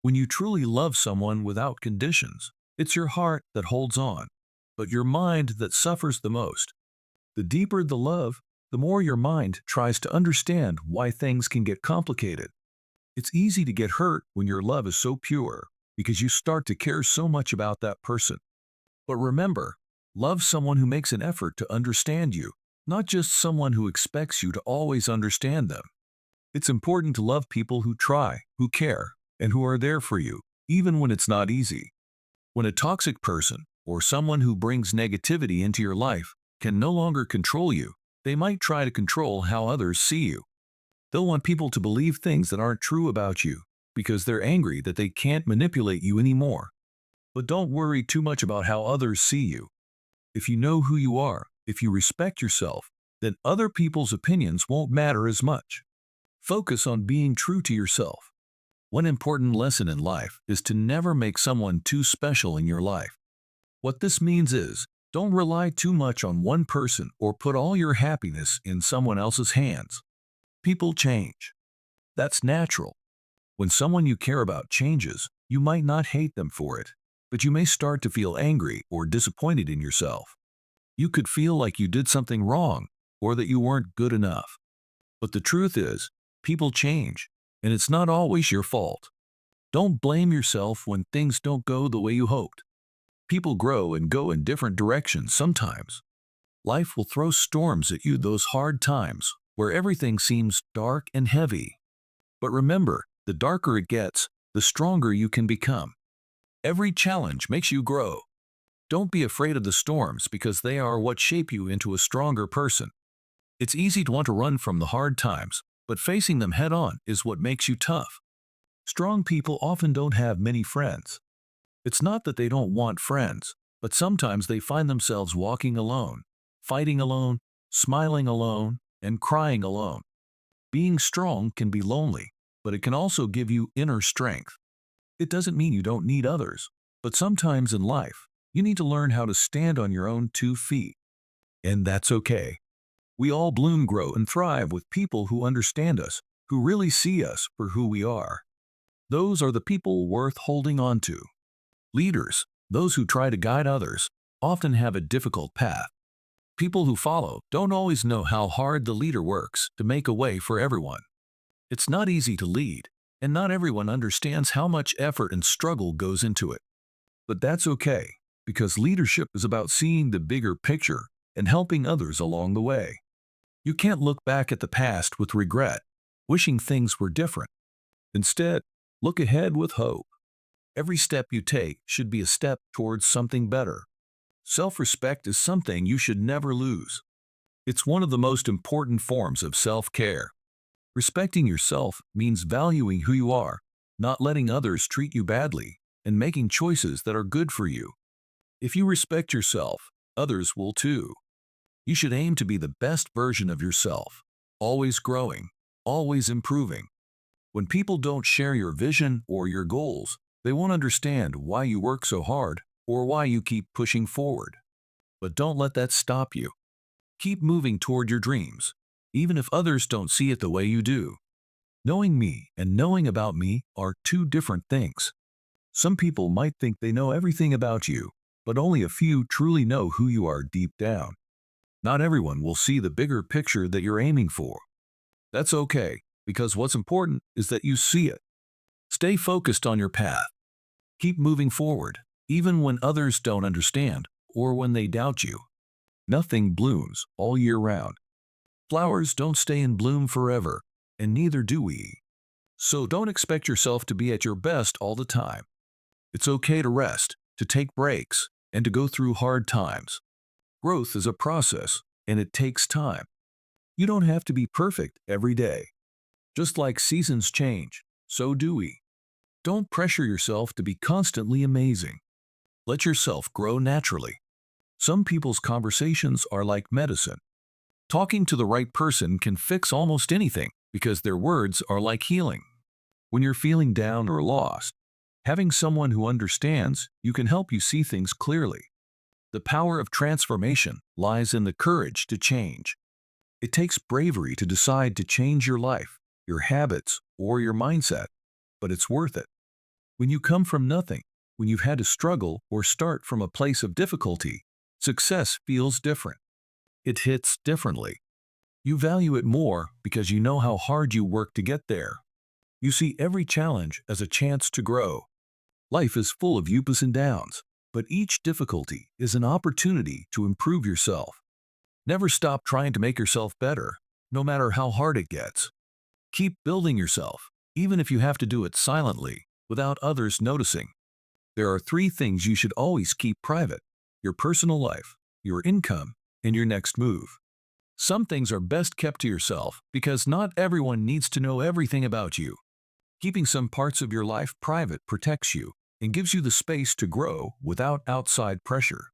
When you truly love someone without conditions, it's your heart that holds on, but your mind that suffers the most. The deeper the love, the more your mind tries to understand why things can get complicated. It's easy to get hurt when your love is so pure because you start to care so much about that person. But remember, love someone who makes an effort to understand you, not just someone who expects you to always understand them. It's important to love people who try, who care, and who are there for you, even when it's not easy. When a toxic person, or someone who brings negativity into your life, can no longer control you, they might try to control how others see you. They'll want people to believe things that aren't true about you, because they're angry that they can't manipulate you anymore. But don't worry too much about how others see you. If you know who you are, if you respect yourself, then other people's opinions won't matter as much. Focus on being true to yourself. One important lesson in life is to never make someone too special in your life. What this means is, don't rely too much on one person or put all your happiness in someone else's hands. People change. That's natural. When someone you care about changes, you might not hate them for it, but you may start to feel angry or disappointed in yourself. You could feel like you did something wrong or that you weren't good enough. But the truth is, people change, and it's not always your fault. Don't blame yourself when things don't go the way you hoped. People grow and go in different directions sometimes. Life will throw storms at you, those hard times where everything seems dark and heavy. But remember, the darker it gets, the stronger you can become. Every challenge makes you grow. Don't be afraid of the storms because they are what shape you into a stronger person. It's easy to want to run from the hard times, but facing them head-on is what makes you tough. Strong people often don't have many friends. It's not that they don't want friends, but sometimes they find themselves walking alone, fighting alone, smiling alone, and crying alone. Being strong can be lonely, but it can also give you inner strength. It doesn't mean you don't need others, but sometimes in life, you need to learn how to stand on your own 2 feet. And that's okay. We all bloom, grow, and thrive with people who understand us, who really see us for who we are. Those are the people worth holding on to. Leaders, those who try to guide others, often have a difficult path. People who follow don't always know how hard the leader works to make a way for everyone. It's not easy to lead, and not everyone understands how much effort and struggle goes into it. But that's okay, because leadership is about seeing the bigger picture and helping others along the way. You can't look back at the past with regret, wishing things were different. Instead, look ahead with hope. Every step you take should be a step towards something better. Self-respect is something you should never lose. It's one of the most important forms of self-care. Respecting yourself means valuing who you are, not letting others treat you badly, and making choices that are good for you. If you respect yourself, others will too. You should aim to be the best version of yourself, always growing, always improving. When people don't share your vision or your goals, they won't understand why you work so hard or why you keep pushing forward. But don't let that stop you. Keep moving toward your dreams, even if others don't see it the way you do. Knowing me and knowing about me are two different things. Some people might think they know everything about you, but only a few truly know who you are deep down. Not everyone will see the bigger picture that you're aiming for. That's okay, because what's important is that you see it. Stay focused on your path. Keep moving forward, even when others don't understand or when they doubt you. Nothing blooms all year round. Flowers don't stay in bloom forever, and neither do we. So don't expect yourself to be at your best all the time. It's okay to rest, to take breaks, and to go through hard times. Growth is a process, and it takes time. You don't have to be perfect every day. Just like seasons change, so do we. Don't pressure yourself to be constantly amazing. Let yourself grow naturally. Some people's conversations are like medicine. Talking to the right person can fix almost anything because their words are like healing. When you're feeling down or lost, having someone who understands you can help you see things clearly. The power of transformation lies in the courage to change. It takes bravery to decide to change your life, your habits, or your mindset, but it's worth it. When you come from nothing, when you've had to struggle or start from a place of difficulty, success feels different. It hits differently. You value it more because you know how hard you work to get there. You see every challenge as a chance to grow. Life is full of ups and downs, but each difficulty is an opportunity to improve yourself. Never stop trying to make yourself better, no matter how hard it gets. Keep building yourself, even if you have to do it silently, without others noticing. There are 3 things you should always keep private: your personal life, your income, and your next move. Some things are best kept to yourself because not everyone needs to know everything about you. Keeping some parts of your life private protects you and gives you the space to grow without outside pressure.